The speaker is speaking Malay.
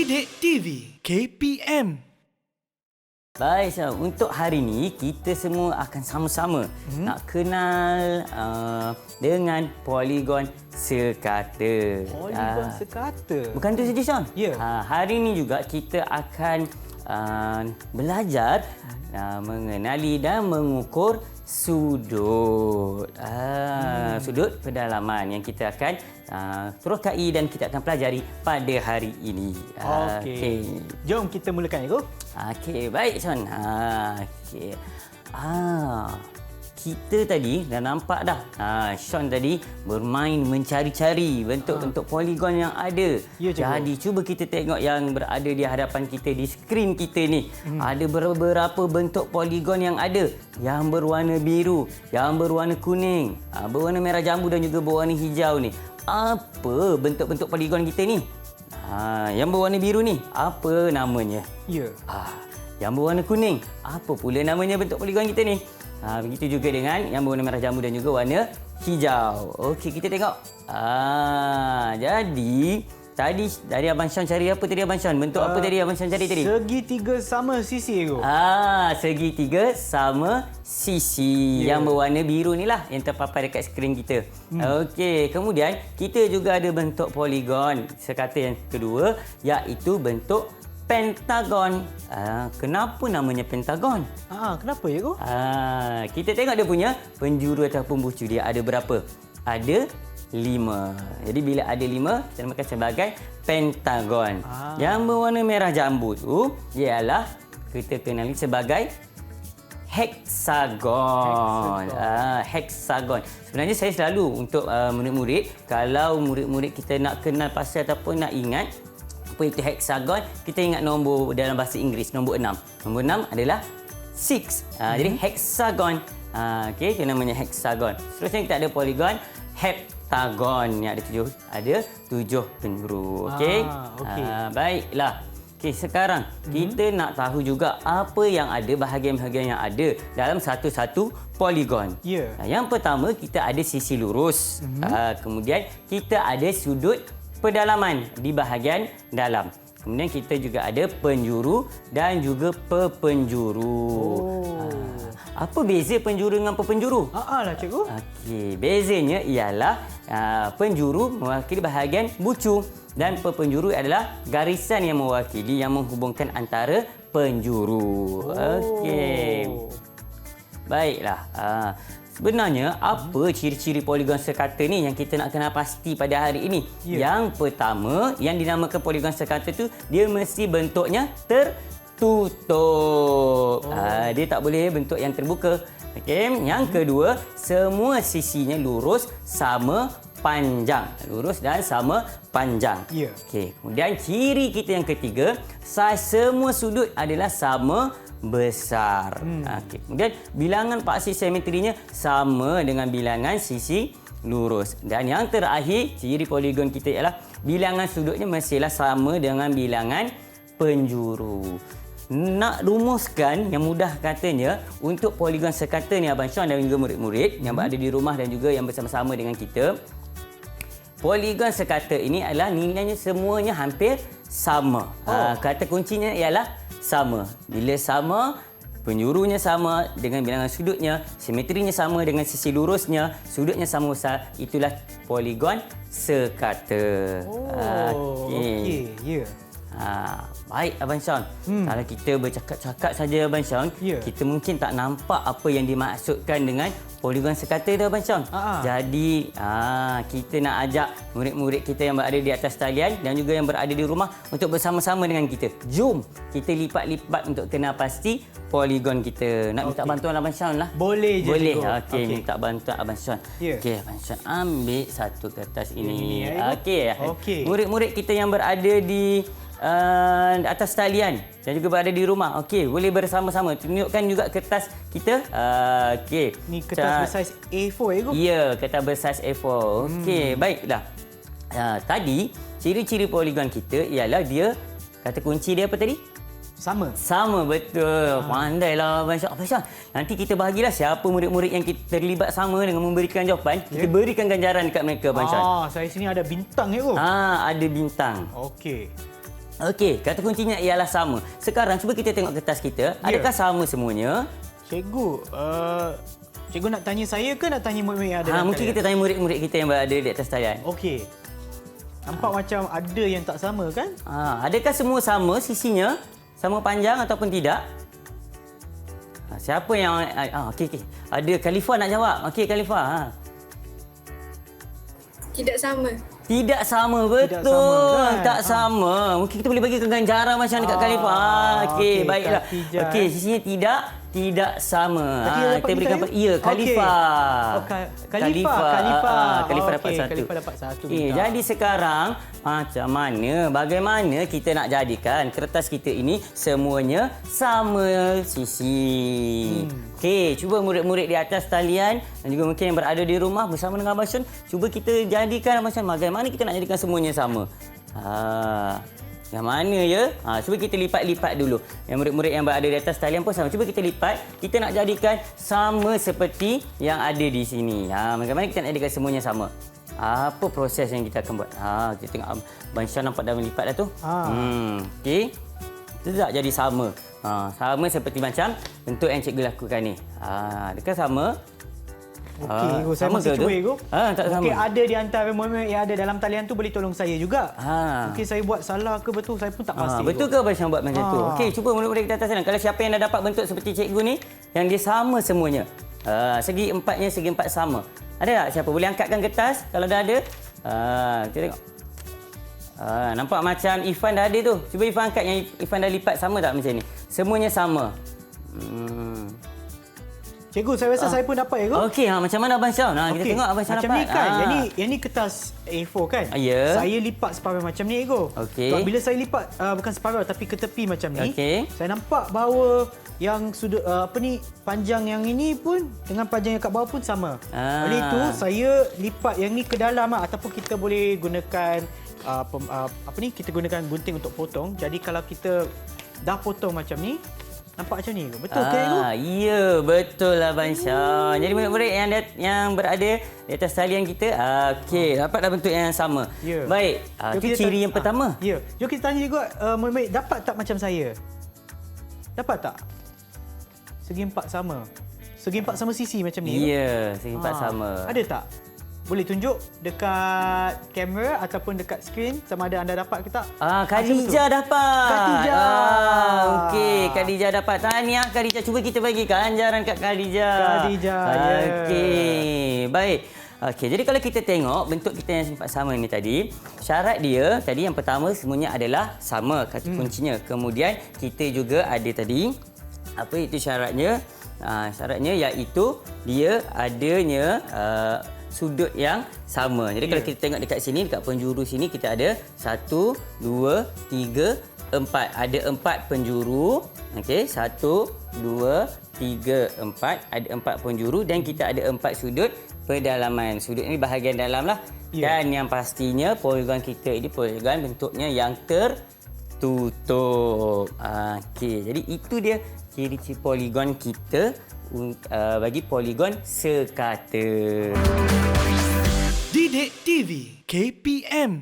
Didik TV KPM. Baik, Syah. Untuk hari ini kita semua akan sama-sama nak kenal dengan poligon sekata. Poligon sekata. Bukan tu saja, Syah. Ya. Hari ini juga kita akan belajar mengenali dan mengukur sudut. Sudut pedalaman yang kita akan terokai dan kita akan pelajari pada hari ini. Okey. Jom kita mulakan, Ego. Okey, baik, Sean. Okey. Kita tadi dah nampak dah. Sean tadi bermain mencari-cari bentuk-bentuk poligon yang ada. Ya, cikgu. Jadi cuba kita tengok yang berada di hadapan kita di skrin kita ni. Ada beberapa bentuk poligon yang ada. Yang berwarna biru, yang berwarna kuning, berwarna merah jambu dan juga berwarna hijau ni. Apa bentuk-bentuk poligon kita ni? Yang berwarna biru ni, apa namanya? Ya. Yang berwarna kuning, apa pula namanya bentuk poligon kita ni? Begitu juga dengan yang berwarna merah jambu dan juga warna hijau. Okey, kita tengok. Jadi tadi dari Abang Syam cari apa tadi, Abang Syam? Bentuk apa tadi Abang Syam cari tadi? Segitiga sama sisi, Ego. Segitiga sama sisi. Yang berwarna biru ni lah yang terpapar dekat skrin kita. Okey, kemudian kita juga ada bentuk poligon sekata yang kedua, iaitu bentuk pentagon. Kenapa namanya pentagon? Kenapa, Ego? Kita tengok dia punya penjuru ataupun bucu dia ada berapa? Ada 5. Jadi bila ada 5, kita namakan sebagai pentagon. Yang berwarna merah jambu tu ialah kita kenali sebagai heksagon. Heksagon. Sebenarnya saya selalu untuk murid-murid, kalau murid-murid kita nak kenal pasal ataupun nak ingat apa itu heksagon, kita ingat nombor dalam bahasa Inggeris, nombor 6. Nombor 6 adalah 6. Jadi heksagon. Okey, itu namanya heksagon. Seterusnya kita ada poligon heptagon yang ada 7 penjuru. Okey. Baiklah. Okey, sekarang kita nak tahu juga apa yang ada, bahagian-bahagian yang ada dalam satu-satu poligon. Ya. Yang pertama, kita ada sisi lurus. Kemudian kita ada sudut pedalaman di bahagian dalam. Kemudian kita juga ada penjuru dan juga pepenjuru. Apa beza penjuru dengan pepenjuru? Lah, cikgu. Okey, bezanya ialah penjuru mewakili bahagian bucu dan pepenjuru adalah garisan yang mewakili yang menghubungkan antara penjuru. Okey. Baiklah. Sebenarnya, apa ciri-ciri poligon sekata ni yang kita nak kenal pasti pada hari ini? Yang pertama, yang dinamakan poligon sekata tu, dia mesti bentuknya tertutup. Dia tak boleh bentuk yang terbuka. Okey. Yang kedua, semua sisinya lurus sama panjang. Lurus dan sama panjang. Okey. Kemudian ciri kita yang ketiga, saiz semua sudut adalah sama besar. Okey. Kemudian bilangan paksi simetrinya sama dengan bilangan sisi lurus. Dan yang terakhir, ciri poligon kita ialah bilangan sudutnya mestilah sama dengan bilangan penjuru. Nak rumuskan yang mudah katanya untuk poligon sekata ni Abang Syam dan juga murid-murid yang berada di rumah dan juga yang bersama-sama dengan kita. Poligon sekata ini adalah nilainya semuanya hampir sama. Kata kuncinya ialah sama. Bila sama, penjurunya sama dengan bilangan sudutnya, simetrinya sama dengan sisi lurusnya, sudutnya sama besar, itulah poligon sekata. Okey. Ya. Baik, Abang Syam. Kalau kita bercakap-cakap saja, Abang Syam, kita mungkin tak nampak apa yang dimaksudkan dengan poligon sekata tu, Abang Syam. Jadi, kita nak ajak murid-murid kita yang berada di atas talian dan juga yang berada di rumah untuk bersama-sama dengan kita. Jom kita lipat-lipat untuk kenal pasti poligon kita. Nak minta bantuan Abang Syam lah? Boleh je. Boleh. Okey, minta bantuan Abang Syam. Ya. Okey, Abang Syam ambil satu kertas ini. Okey. Murid-murid kita yang berada di atas talian dan juga berada di rumah. Okey, boleh bersama-sama tunjukkan juga kertas kita. Okey. Ni kertas bersaiz A4, Ego? Ya, kertas bersaiz A4. Okey, baiklah. Tadi ciri-ciri poligon kita ialah dia, kata kunci dia apa tadi? Sama, betul. Pandailah Abang Syam. Abang Syam, nanti kita bahagilah siapa murid-murid yang kita terlibat sama dengan memberikan jawapan. Kita berikan ganjaran dekat mereka, Abang Syam. Saya sini ada bintang, Ego? Ada bintang. Okey. Okey, kata kuncinya ialah sama. Sekarang cuba kita tengok kertas kita. Adakah sama semuanya? Cikgu, cikgu nak tanya saya ke nak tanya murid-murid yang ada dalam Mungkin talian? kita tanya murid-murid kita yang berada di atas talian. Okey. Nampak macam ada yang tak sama kan? Adakah semua sama sisinya? Sama panjang ataupun tidak? Siapa yang... Okey. Ada Khalifah nak jawab. Okey, Khalifah. Tidak sama. Tidak sama, betul. sama, kan? Tak sama. Mungkin kita boleh bagi ganjaran macam dekat Khalifah. Okey, okey, baiklah. Khatijah, Okey, sisinya tidak sama. Khatijah dapat Kita berikan bintang, ya, Khalifah. Khalifah. Khalifah dapat satu. Khalifah dapat satu. Okey, bintang. jadi sekarang bagaimana kita nak jadikan kertas kita ini semuanya sama sisi. Okey, cuba murid-murid di atas talian dan juga mungkin yang berada di rumah bersama dengan Abang Syun, cuba kita jadikan macam bagaimana kita nak jadikan semuanya sama. Yang mana ya? Cuba kita lipat-lipat dulu. Yang murid-murid yang berada di atas talian pun sama. Cuba kita lipat. Kita nak jadikan sama seperti yang ada di sini. Bagaimana kita nak jadikan semuanya sama? Apa proses yang kita akan buat? Kita tengok Abang Syah nampak dah melipat dah tu. Okey. Itu tak jadi sama. Sama seperti macam bentuk yang cikgu lakukan ni. Adakah sama? Okey, saya sama masih ke cuba, tu? Ego. Tak sama. Okey, ada di antara murid yang ada dalam talian tu boleh tolong saya juga. Okey, saya buat salah ke betul? Saya pun tak pasti. Betul ke Abang Syah buat macam tu? Okey, cuba murid-murid kita atas sana. Kalau siapa yang dah dapat bentuk seperti cikgu ni, yang dia sama semuanya. Segi empatnya, segi empat sama. Ada tak siapa? Boleh angkatkan kertas kalau dah ada. Kita tengok. Nampak macam Ifan dah ada tu. Cuba Ifan angkat yang Ifan dah lipat sama tak macam ni? Semuanya sama. Cikgu, saya rasa saya pun dapat, Ego. Okey, macam mana Abang Syah? Kita Okey, tengok Abang Syah macam dapat. ni kan. Yang ni kertas A4 kan? Ya. Saya lipat separuh macam ni, Ego. Okey. Sebab bila saya lipat bukan separuh tapi ke tepi macam ni, Okey. saya nampak bahawa yang sudut panjang yang ini pun dengan panjang yang kat bawah pun sama. Oleh itu saya lipat yang ni ke dalam ataupun kita boleh gunakan kita gunakan gunting untuk potong. Jadi kalau kita dah potong macam ni, nampak macam ni. Betul ke, Ego? Ya, betul lah Abang Syah. Jadi murid-murid yang berada di atas talian kita, okey, dapat dah bentuk yang sama. Ya. Baik, itu ciri yang pertama. Ya. Jom kita tanya juga murid-murid, dapat tak macam saya? Dapat tak? Segi empat sama. Segi empat sama sisi macam ni. Ya, segi empat sama. Ada tak? Boleh tunjuk dekat kamera ataupun dekat skrin sama ada anda dapat ke tak? Khadijah dapat. Khadijah. Okey, Khadijah dapat. Tahniah Khadijah. Cuba kita bagi ganjaran kat Khadijah. Khadijah, ya. Okey, baik. Okey, jadi kalau kita tengok bentuk kita yang sempat sama ni tadi, syarat dia tadi yang pertama semuanya adalah sama kata kuncinya. Kemudian kita juga ada tadi apa itu syaratnya? Syaratnya iaitu dia adanya sudut yang sama. Jadi kalau kita tengok dekat sini, dekat penjuru sini kita ada 1, 2, 3, 4. Ada 4 penjuru. Okey, 1, 2, 3, 4. Ada 4 penjuru dan kita ada 4 sudut pedalaman. Sudut ini bahagian dalam lah. Dan yang pastinya poligon kita ini poligon bentuknya yang tertutup. Okey, jadi itu dia ciri-ciri poligon kita bagi poligon sekata. Didik TV KPM